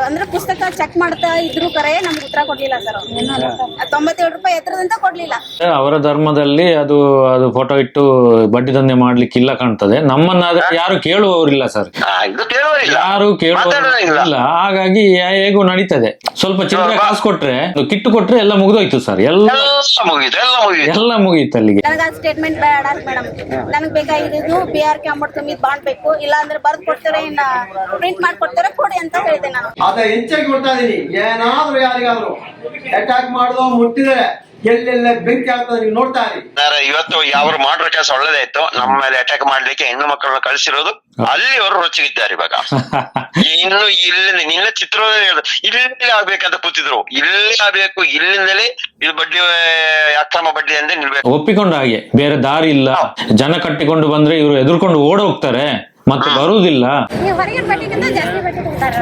ಅಂದ್ರೆ ಪುಸ್ತಕ ಚೆಕ್ ಮಾಡ್ತಾ ಇದ್ರು ಕರೆ ನಮ್ಗೆ ಉತ್ತರ ಕೊಡ್ಲಿಲ್ಲ ಸರ್. 97 ರೂಪಾಯಿ ಎತ್ತರದಂತ ಕೊಡ್ಲಿಲ್ಲ. ಅವರ ಧರ್ಮದಲ್ಲಿ ಅದು ಫೋಟೋ ಇಟ್ಟು ಬಡ್ಡಿ ದಂಧೆ ಮಾಡ್ಲಿಕ್ಕಿಲ್ಲ ಕಾಣ್ತದೆ. ನಮ್ಮನ್ನಾದ್ರೆ ಯಾರು ಕೇಳುವವರಿಲ್ಲ ಸರ್, ಯಾರು ಕೇಳುವವರಿಲ್ಲ. ಹಾಗಾಗಿ ಹೇಗೂ ನಡೀತದೆ. ಸ್ವಲ್ಪ ಚಿಲ್ಲರೆ ಕಾಸು ಕೊಟ್ರೆ, ಕಿಟ್ಟು ಕೊಟ್ರೆ ಎಲ್ಲ ಮುಗಿದೋಯ್ತು ಸರ್. ಎಲ್ಲ ಮುಗೀತು ಅಲ್ಲಿಗೆ. ನನಗೆ ಆ ಸ್ಟೇಟ್ಮೆಂಟ್ ಬೇಡ ಮೇಡಮ್, ನನಗೆ ಬೇಕಾಗಿದ್ದು BRK ಅಮೌಂಟ್ ತುಂಬಿದ್ ಬಾಂಡ್ ಬೇಕು. ಇಲ್ಲ ಅಂದ್ರೆ ಬರ್ದ್ ಕೊಡ್ತಾರೆ, ಇನ್ನ ಪ್ರಿಂಟ್ ಮಾಡ್ಕೊಡ್ತಾರೆ, ಕೊಡಿ ಅಂತ ಹೇಳಿದೆ ನಾನು. ಅದ ಹೆಚ್ಚಾಗಿ ಕೊಡ್ತಾ ಇದೀನಿ. ಏನಾದ್ರೂ ಯಾರಿಗಾದ್ರು ಅಟ್ಯಾಕ್ ಮಾಡೋದು ಮುಟ್ಟಿದ್ರೆ ಎಲ್ಲೆಲ್ಲ ಬೆಂಕಿ ಆಗ್ತದೆ, ನೀವು ನೋಡ್ತಾ ಇರಿ. ಇವತ್ತು ಯಾವ ಮಾಡ್ರ ಕೆಲಸ ಒಳ್ಳೇದಾಯ್ತು. ನಮ್ಮ ಮೇಲೆ ಅಟ್ಯಾಕ್ ಮಾಡ್ಲಿಕ್ಕೆ ಹೆಣ್ಣು ಮಕ್ಕಳನ್ನ ಕಳಿಸಿರೋದು ಅಲ್ಲಿ ಅವರು ರೊಚ್ಚಿಗಿದ್ದಾರೆ ಇವಾಗ. ಇನ್ನು ಇಲ್ಲಿ ನಿನ್ನ ಚಿತ್ರ ಇಲ್ಲೇ ಆಗ್ಬೇಕಂತ ಕೂತಿದ್ರು, ಇಲ್ಲೇ ಆಗ್ಬೇಕು, ಇಲ್ಲಿಂದಲೇ ಇದು ಬಡ್ಡಿ ಅಕ್ರಮ ಬಡ್ಡಿ ಅಂದ್ರೆ ನಿಲ್ಬೇಕು. ಒಪ್ಪಿಕೊಂಡ ಹಾಗೆ, ಬೇರೆ ದಾರಿ ಇಲ್ಲ. ಜನ ಕಟ್ಟಿಕೊಂಡು ಬಂದ್ರೆ ಇವರು ಎದುರ್ಕೊಂಡು ಓಡ ಹೋಗ್ತಾರೆ, ಮತ್ತೆ ಬರುವುದಿಲ್ಲ. ಹೊರಗಿನ ಬಡ್ಡಿಗಿಂತ ಜಾಸ್ತಿ ಬಡ್ಡಿ ಕೊಡ್ತಾರೆ.